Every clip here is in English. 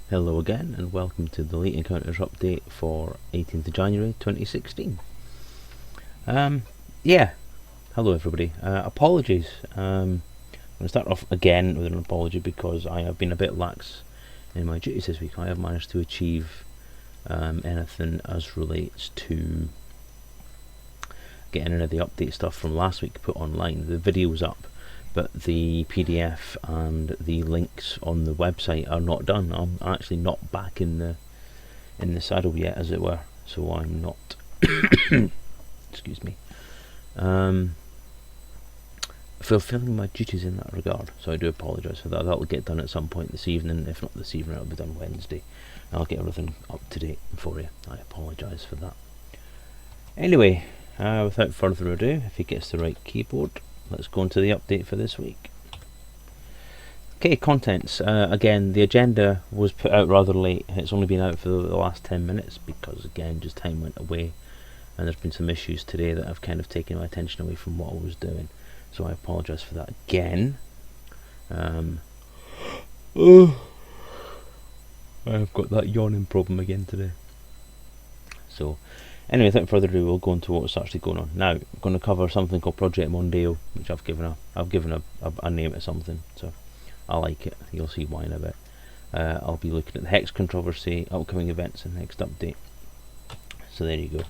Hello again, and welcome to the Late Encounters update for 18th of January 2016. Yeah, hello everybody. Apologies. I'm going to start off again with an apology because I have been a bit lax in my duties this week. I have managed to achieve anything as relates to getting any of the update stuff from last week put online. The video was up, but the PDF and the links on the website are not done. I'm actually not back in the saddle yet, as it were, so I'm not excuse me, fulfilling my duties in that regard, so I do apologise for that. That'll get done at some point this evening. If not this evening, it'll be done Wednesday. I'll get everything up to date for you. I apologise for that. Anyway, without further ado, if he gets the right keyboard, let's go into the update for this week. Okay, contents. Again, the agenda was put out rather late. It's only been out for the last 10 minutes because, again, just time went away. And there's been some issues today that have kind of taken my attention away from what I was doing. So I apologise for that again. I've got that yawning problem again today. So, anyway, without further ado, we'll go into what's actually going on. Now, I'm going to cover something called Project Mondeo, which I've given a name to something, so I like it. You'll see why in a bit. I'll be looking at the Hex controversy, upcoming events, and next update. So there you go.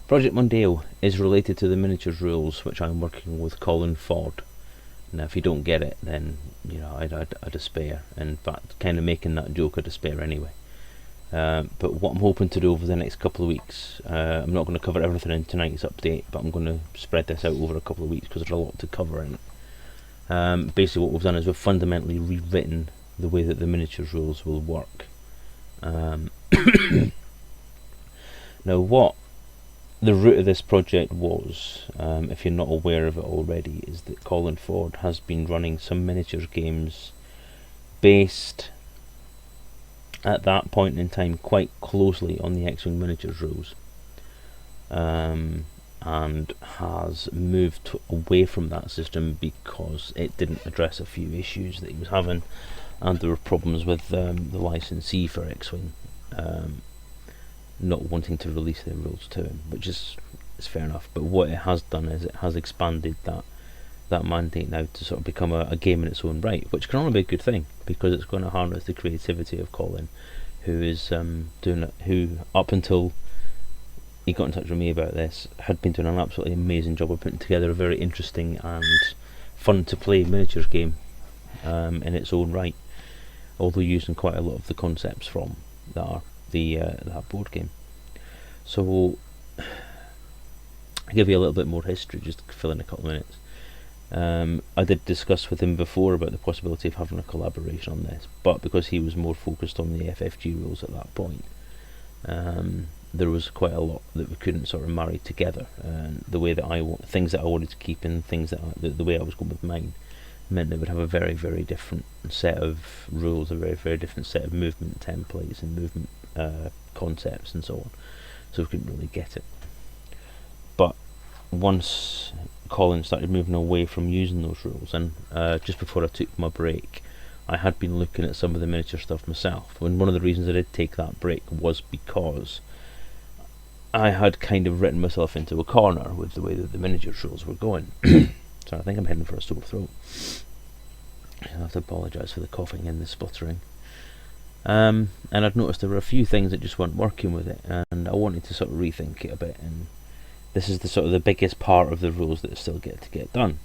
Project Mondeo is related to the miniatures rules, which I'm working with Colin Ford. Now, if you don't get it, then you know I despair. In fact, kind of making that joke a despair anyway. But what I'm hoping to do over the next couple of weeks, I'm not going to cover everything in tonight's update, but I'm going to spread this out over a couple of weeks because there's a lot to cover in it. Basically what we've done is we've fundamentally rewritten the way that the miniatures rules will work. Now, what the root of this project was, if you're not aware of it already, is that Colin Ford has been running some miniatures games based at that point in time quite closely on the X-Wing miniatures rules, and has moved away from that system because it didn't address a few issues that he was having, and there were problems with the licensee for X-Wing not wanting to release their rules to him, which is fair enough. But what it has done is it has expanded that mandate now to sort of become a game in its own right, which can only be a good thing because it's going to harness the creativity of Colin, who is doing it, who up until he got in touch with me about this had been doing an absolutely amazing job of putting together a very interesting and fun to play miniatures game in its own right, although using quite a lot of the concepts from that board game. So I'll give you a little bit more history just to fill in a couple of minutes. I did discuss with him before about the possibility of having a collaboration on this, but because he was more focused on the FFG rules at that point, there was quite a lot that we couldn't sort of marry together. And the way that things that I wanted to keep and things that the way I was going with mine meant it would have a very, very different set of rules, a very, very different set of movement templates and movement concepts and so on. So we couldn't really get it. But once Colin started moving away from using those rules, and just before I took my break, I had been looking at some of the miniature stuff myself. And one of the reasons I did take that break was because I had kind of written myself into a corner with the way that the miniatures rules were going. So I think I'm heading for a sore throat. I'll have to apologise for the coughing and the spluttering. And I'd noticed there were a few things that just weren't working with it, and I wanted to sort of rethink it a bit. And this is the sort of the biggest part of the rules that still yet to get done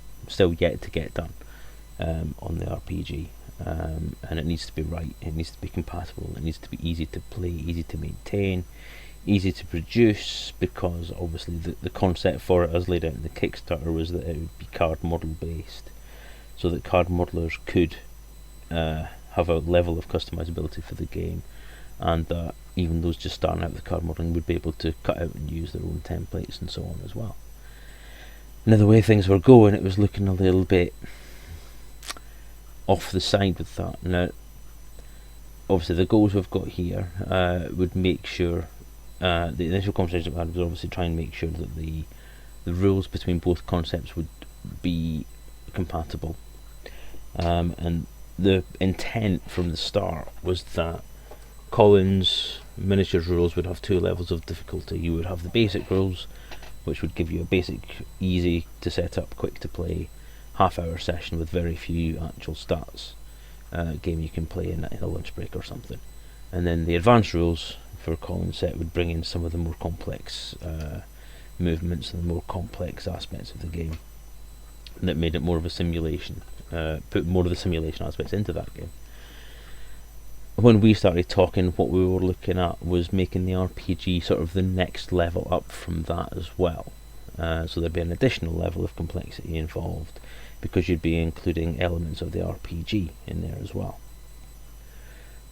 on the RPG, and it needs to be right. It needs to be compatible. It needs to be easy to play, easy to maintain, easy to produce, because obviously the concept for it as laid out in the Kickstarter was that it would be card model based, so that card modelers could have a level of customizability for the game, and that even those just starting out with card modeling would be able to cut out and use their own templates and so on as well. Now, the way things were going, it was looking a little bit off the side with that. Now, obviously the goals we've got here would make sure, the initial conversation we had was obviously try and make sure that the rules between both concepts would be compatible, and the intent from the start was that Colin's miniatures rules would have 2 levels of difficulty. You would have the basic rules, which would give you a basic, easy to set up, quick to play, half-hour session with very few actual stats. Game you can play in a lunch break or something. And then the advanced rules for Colin's set would bring in some of the more complex movements and the more complex aspects of the game. And that made it more of a simulation, put more of the simulation aspects into that game. When we started talking, what we were looking at was making the RPG sort of the next level up from that as well. So there'd be an additional level of complexity involved, because you'd be including elements of the RPG in there as well.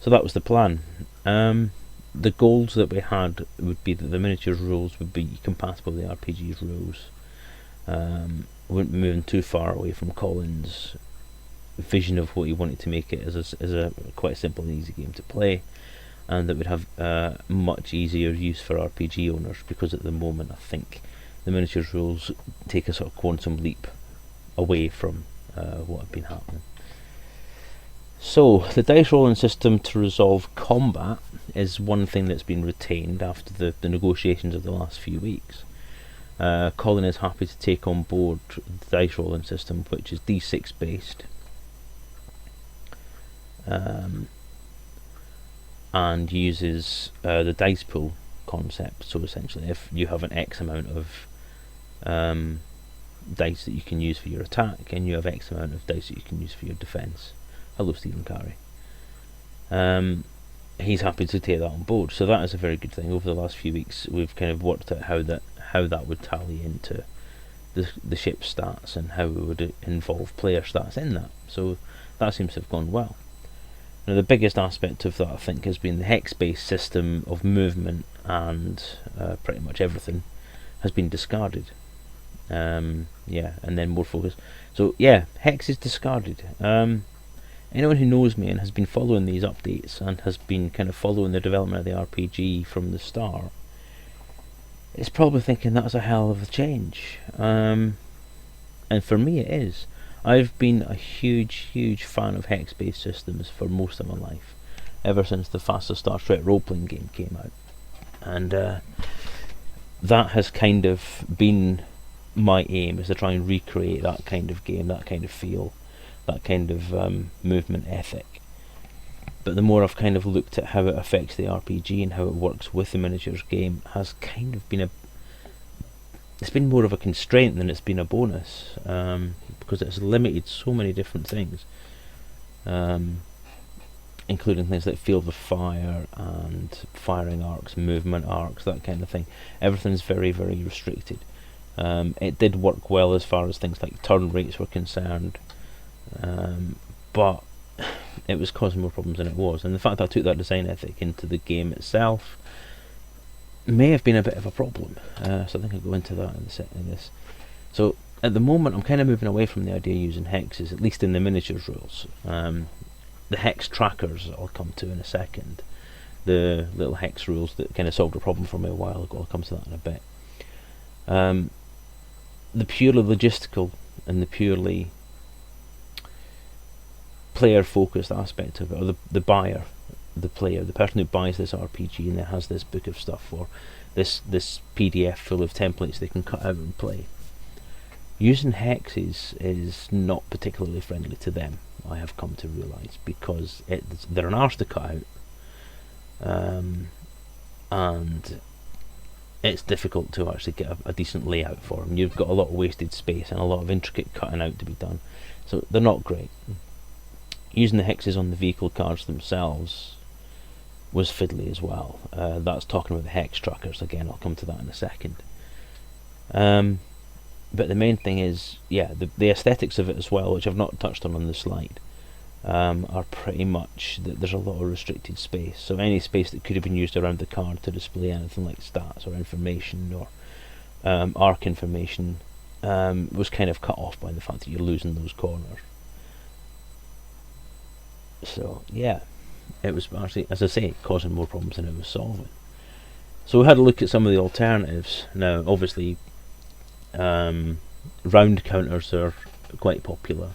So that was the plan. The goals that we had would be that the miniatures rules would be compatible with the RPG's rules. Wouldn't be moving too far away from Colin's vision of what he wanted to make it as a quite simple and easy game to play, and that would have much easier use for RPG owners, because at the moment I think the miniatures rules take a sort of quantum leap away from what had been happening. So the dice rolling system to resolve combat is one thing that's been retained after the negotiations of the last few weeks. Colin is happy to take on board the dice rolling system, which is D6 based, and uses the dice pool concept. So essentially, if you have an X amount of dice that you can use for your attack, and you have X amount of dice that you can use for your defense. Hello, Stephen Carey. He's happy to take that on board, so that is a very good thing. Over the last few weeks, we've kind of worked out how that would tally into the ship stats, and how it would involve player stats in that. So that seems to have gone well. Now, the biggest aspect of that, I think, has been the Hex-based system of movement, and pretty much everything has been discarded. And then more focus. So yeah, Hex is discarded. Anyone who knows me and has been following these updates and has been kind of following the development of the RPG from the start is probably thinking that's a hell of a change. And for me it is. I've been a huge fan of Hex-based systems for most of my life, ever since the fastest Star Trek role-playing game came out. And that has kind of been my aim, is to try and recreate that kind of game, that kind of feel, that kind of movement ethic. But the more I've kind of looked at how it affects the RPG and how it works with the miniatures game, has kind of been it's been more of a constraint than it's been a bonus, because it's limited so many different things, including things like field of fire and firing arcs, movement arcs, that kind of thing. Everything's very restricted. It did work well as far as things like turn rates were concerned, but it was causing more problems than it was, and the fact that I took that design ethic into the game itself may have been a bit of a problem. So I think I'll go into that in this. So at the moment I'm kind of moving away from the idea of using hexes, at least in the miniatures rules. The hex trackers I'll come to in a second, the little hex rules that kind of solved a problem for me a while ago, I'll come to that in a bit. The purely logistical and the purely player focused aspect of it, or the buyer, the player, the person who buys this RPG and that has this book of stuff, or this PDF full of templates they can cut out and play, using hexes is not particularly friendly to them, I have come to realise, because they're an arse to cut out, and it's difficult to actually get a decent layout for them. You've got a lot of wasted space and a lot of intricate cutting out to be done, so they're not great. Using the hexes on the vehicle cards themselves was fiddly as well. That's talking about the hex trackers again, I'll come to that in a second. But the main thing is, yeah, the aesthetics of it as well, which I've not touched on the slide, are pretty much that there's a lot of restricted space. So any space that could have been used around the card to display anything like stats or information or arc information was kind of cut off by the fact that you're losing those corners. So yeah, it was actually, as I say, causing more problems than it was solving. So we had a look at some of the alternatives. Now obviously round counters are quite popular,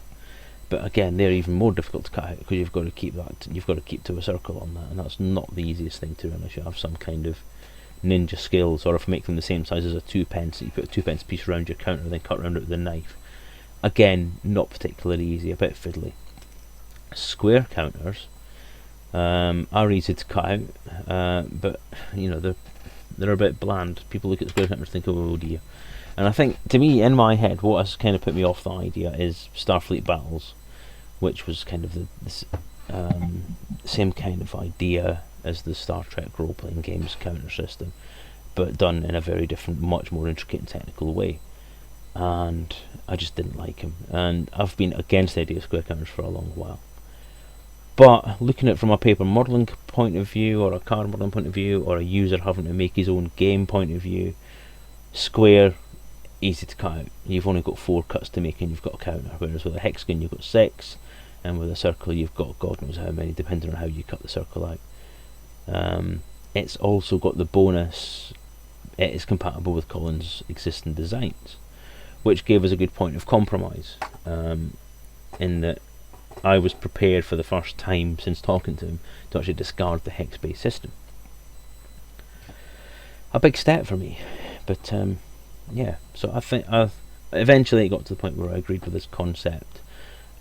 but again, they're even more difficult to cut out because you've got to keep to a circle on that, and that's not the easiest thing to do unless you have some kind of ninja skills, or if you make them the same size as a 2p, you put a 2p piece around your counter and then cut around it with a knife. Again, not particularly easy, a bit fiddly. Square counters are easy to cut out, but you know, they're a bit bland. People look at square counters and think, oh dear. And I think, to me, in my head, what has kind of put me off the idea is Starfleet Battles, which was kind of the same kind of idea as the Star Trek role-playing games counter system, but done in a very different, much more intricate and technical way. And I just didn't like him. And I've been against the idea of square counters for a long while. But looking at it from a paper modelling point of view, or a card modelling point of view, or a user having to make his own game point of view, square, easy to cut out. You've only got 4 cuts to make and you've got a counter, whereas with a hexagon you've got 6, and with a circle you've got God knows how many, depending on how you cut the circle out. It's also got the bonus, it is compatible with Colin's existing designs, which gave us a good point of compromise, in that I was prepared for the first time since talking to him to actually discard the hex-based system. A big step for me, but yeah, so I think eventually it got to the point where I agreed with this concept.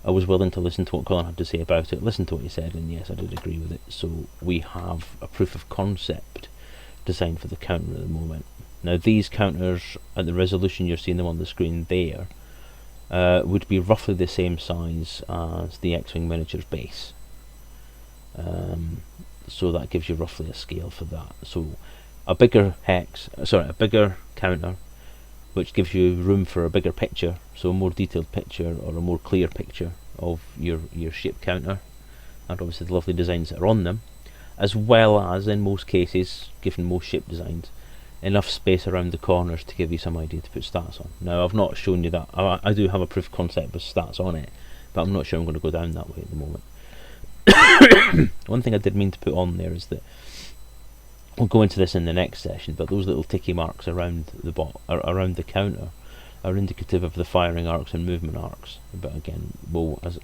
I was willing to listen to what Colin had to say about it, listen to what he said, and yes, I did agree with it. So we have a proof of concept designed for the counter at the moment. Now these counters, at the resolution you're seeing them on the screen there, would be roughly the same size as the X-Wing miniatures base. So that gives you roughly a scale for that. So a bigger counter, which gives you room for a bigger picture, so a more detailed picture or a more clear picture of your ship counter, and obviously the lovely designs that are on them, as well as, in most cases, given most ship designs, enough space around the corners to give you some idea to put stats on. Now I've not shown you that. I do have a proof of concept with stats on it, but I'm not sure I'm going to go down that way at the moment. One thing I did mean to put on there is that we'll go into this in the next session, but those little ticky marks around the counter are indicative of the firing arcs and movement arcs. But again,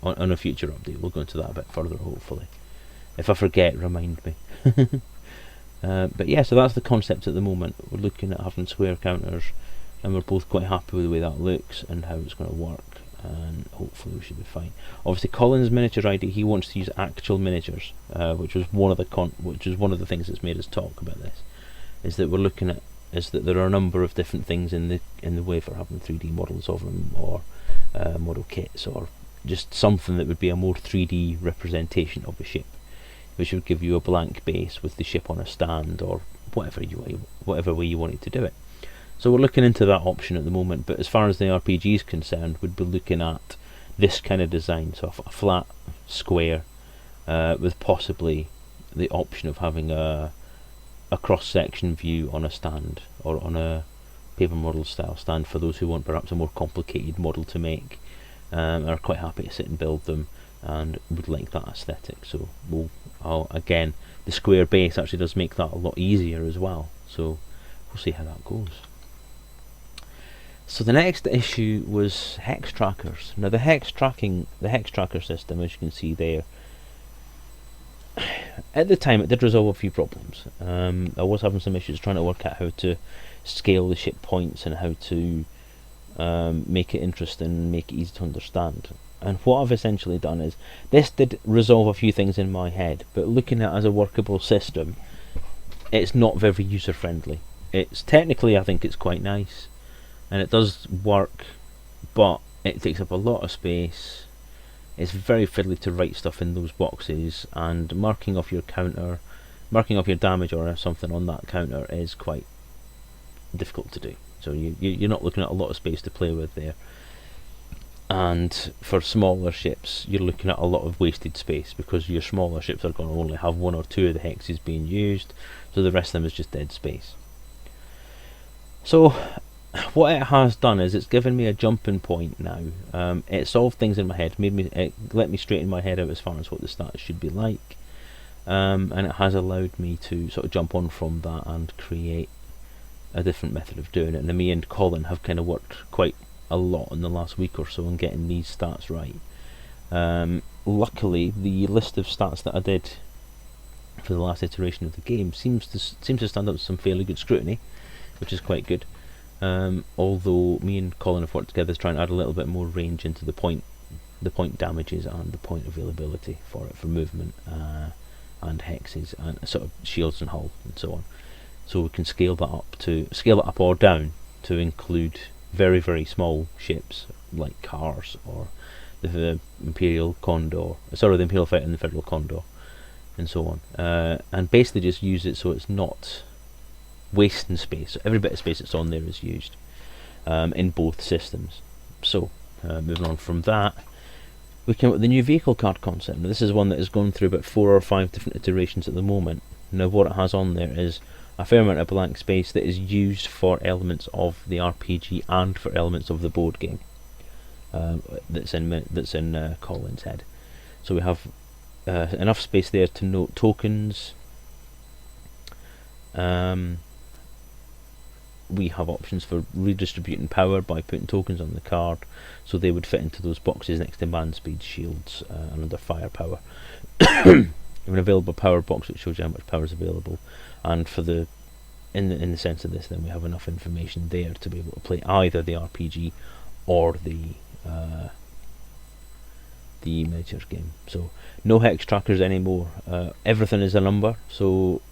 on a future update, we'll go into that a bit further, hopefully. If I forget, remind me. But yeah, so that's the concept at the moment. We're looking at having square counters, and we're both quite happy with the way that looks and how it's going to work, and hopefully we should be fine. Obviously, Colin's miniatures idea, he wants to use actual miniatures, which was one of the things that's made us talk about this. Is that we're looking at that there are a number of different things in the way for having 3D models of them, or model kits, or just something that would be a more 3D representation of a ship, which would give you a blank base with the ship on a stand, or whatever way you wanted to do it. So we're looking into that option at the moment, but as far as the RPG is concerned, we'd be looking at this kind of design, so a flat square, with possibly the option of having a cross-section view on a stand, or on a paper model style stand for those who want perhaps a more complicated model to make, and are quite happy to sit and build them, and would like that aesthetic. So again, the square base actually does make that a lot easier as well, so we'll see how that goes. So the next issue was hex trackers. Now the hex tracker system, as you can see there, at the time it did resolve a few problems. I was having some issues trying to work out how to scale the ship points and how to make it interesting, make it easy to understand. And what I've essentially done is, this did resolve a few things in my head, but looking at it as a workable system, it's not very user friendly. It's technically, I think it's quite nice, and it does work, but it takes up a lot of space. It's very fiddly to write stuff in those boxes, and marking off your damage or something on that counter is quite difficult to do. So you're not looking at a lot of space to play with there. And for smaller ships, you're looking at a lot of wasted space, because your smaller ships are going to only have 1 or 2 of the hexes being used, so the rest of them is just dead space. So what it has done is it's given me a jumping point now. It solved things in my head, it let me straighten my head out as far as what the stats should be like, and it has allowed me to sort of jump on from that and create a different method of doing it. And me and Colin have kind of worked quite a lot in the last week or so on getting these stats right, Luckily, the list of stats that I did for the last iteration of the game seems to stand up to some fairly good scrutiny, which is quite good. Although me and Colin have worked together to try and add a little bit more range into the point damages and the point availability for it, for movement and hexes and sort of shields and hull and so on. So we can scale it up or down to include very, very small ships like cars or the Imperial Condor, the Imperial Fighter and the Federal Condor, and so on. And basically just use it so it's not wasting space. So every bit of space that's on there is used in both systems. So moving on from that, we came up with the new vehicle card concept. Now, this is one that has gone through about 4 or 5 different iterations at the moment. Now what it has on there is a fair amount of blank space that is used for elements of the RPG and for elements of the board game. That's in Colin's head. So we have enough space there to note tokens. We have options for redistributing power by putting tokens on the card, so they would fit into those boxes next to man speed, shields, and under firepower. We have an available power box which shows you how much power is available, and for the in the sense of this, then we have enough information there to be able to play either the RPG or the miniatures game. So no hex trackers anymore. Everything is a number. So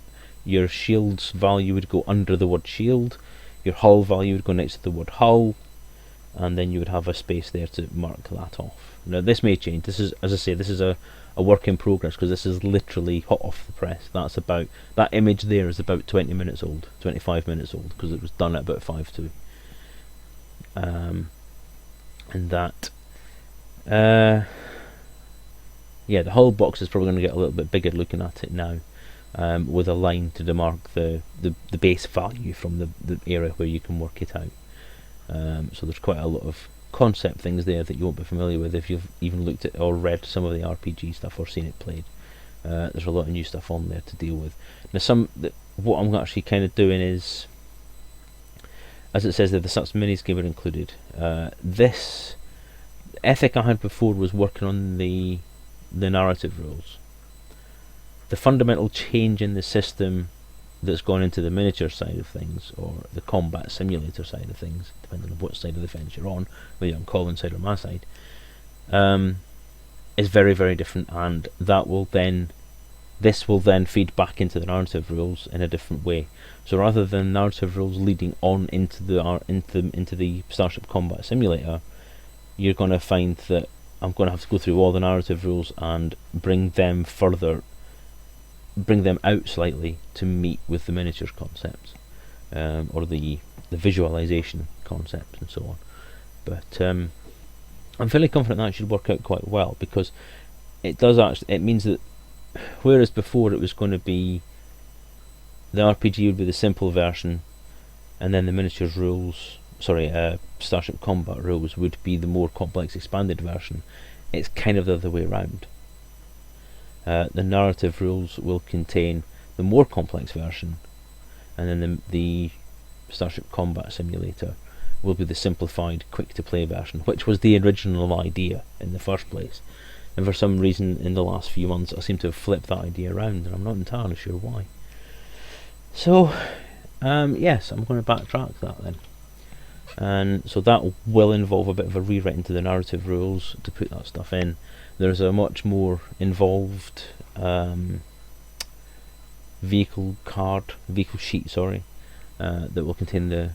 your shield's value would go under the word shield. Your hull value would go next to the word hull, and then you would have a space there to mark that off. Now this may change. This is, as I say, this is a work in progress because this is literally hot off the press. That image there is about 20 minutes old, 25 minutes old, because it was done at about 5.2. And that, yeah, the hull box is probably going to get a little bit bigger looking at it now, with a line to demark the base value from the area where you can work it out. So there's quite a lot of concept things there that you won't be familiar with if you've even looked at or read some of the RPG stuff or seen it played. There's a lot of new stuff on there to deal with. Now what I'm actually kind of doing is, as it says there, the stats minis game are included. This ethic I had before was working on the narrative rules. The fundamental change in the system that's gone into the miniature side of things, or the combat simulator side of things, depending on what side of the fence you're on, whether you're on Colin's side or my side, is very, very different, and this will then feed back into the narrative rules in a different way. So rather than narrative rules leading on into the Starship Combat Simulator, you're going to find that I'm going to have to go through all the narrative rules and bring them out slightly to meet with the miniatures concepts, or the visualization concepts and so on. But I'm fairly confident that should work out quite well, because it means that whereas before it was going to be the RPG would be the simple version, and then the miniatures rules, Starship Combat rules would be the more complex expanded version, it's kind of the other way around. The narrative rules will contain the more complex version, and then the Starship Combat Simulator will be the simplified, quick-to-play version, which was the original idea in the first place. And for some reason, in the last few months, I seem to have flipped that idea around, and I'm not entirely sure why. So, yes, I'm going to backtrack that then. And so that will involve a bit of a rewrite into the narrative rules to put that stuff in. There's a much more involved vehicle sheet, that will contain the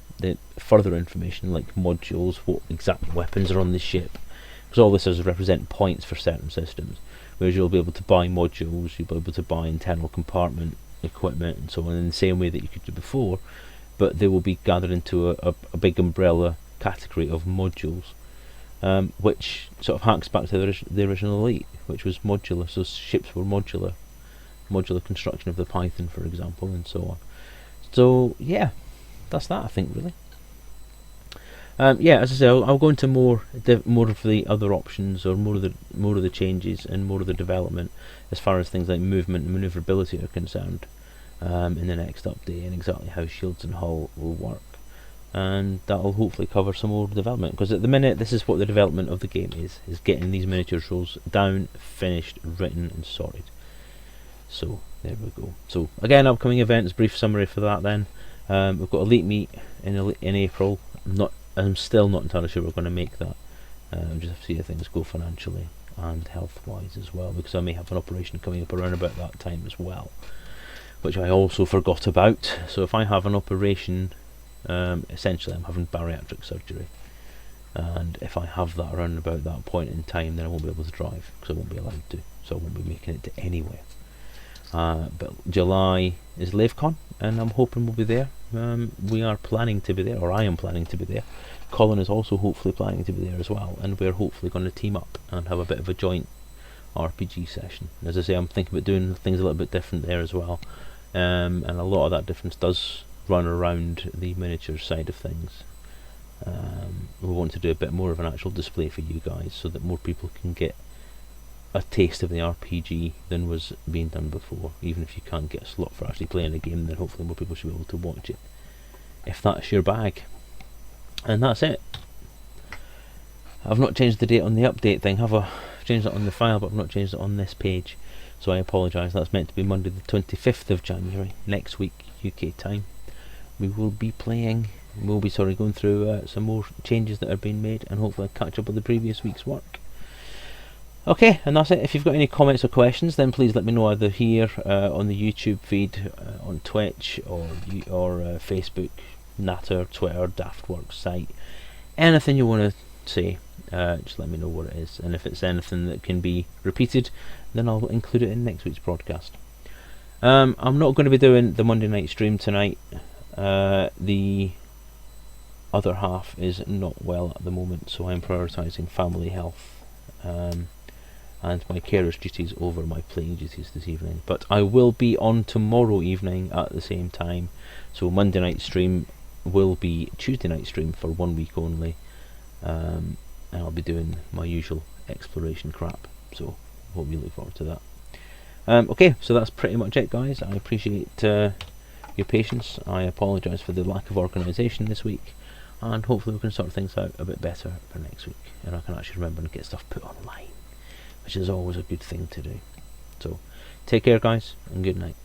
further information like modules, what exact weapons are on the ship, because all this is represent points for certain systems, whereas you'll be able to buy modules, you'll be able to buy internal compartment equipment and so on in the same way that you could do before, but they will be gathered into a big umbrella category of modules, which sort of harks back to the original Elite, which was modular. So ships were modular construction of the Python, for example, and so on. So yeah, that's that, I think, really. Yeah, as I say, I'll go into more of the other options, or more of the changes and more of the development as far as things like movement and maneuverability are concerned, in the next update, and exactly how shields and hull will work. and that'll hopefully cover some more development, because at the minute this is what the development of the game is getting these miniatures rules down, finished, written and sorted. So there we go. So again, upcoming events, brief summary for that then. We've got Elite Meet in April. I'm still not entirely sure we're going to make that. Just have to see how things go financially and health wise as well, because I may have an operation coming up around about that time as well, which I also forgot about. So if I have an operation, essentially I'm having bariatric surgery, and if I have that around about that point in time, then I won't be able to drive, because I won't be allowed to, so I won't be making it to anywhere. But July is LaveCon, and I'm hoping we'll be there. We are planning to be there, or I am planning to be there. Colin is also hopefully planning to be there as well, and we're hopefully going to team up and have a bit of a joint RPG session. As I say, I'm thinking about doing things a little bit different there as well, and a lot of that difference does run around the miniature side of things. We want to do a bit more of an actual display for you guys, so that more people can get a taste of the RPG than was being done before. Even if you can't get a slot for actually playing a game, then hopefully more people should be able to watch it, if that's your bag. And that's it. I've not changed the date on the update thing, have I? I've changed it on the file, but I've not changed it on this page, so I apologise. That's meant to be Monday the 25th of January, next week UK time. We'll be going through some more changes that are being made, and hopefully catch up with the previous week's work. Okay, and that's it. If you've got any comments or questions, then please let me know either here on the YouTube feed, on Twitch, or Facebook, Natter, Twitter, Daftworks site. Anything you want to say, just let me know what it is, and if it's anything that can be repeated, then I'll include it in next week's broadcast. I'm not going to be doing the Monday night stream tonight. The other half is not well at the moment, so I'm prioritising family health and my carer's duties over my playing duties this evening. But I will be on tomorrow evening at the same time, so Monday night stream will be Tuesday night stream for 1 week only, and I'll be doing my usual exploration crap, so hope you look forward to that. Okay, so that's pretty much it, guys. I appreciate your patience. I apologise for the lack of organisation this week, and hopefully we can sort things out a bit better for next week, and I can actually remember and get stuff put online, which is always a good thing to do. So take care, guys, and good night.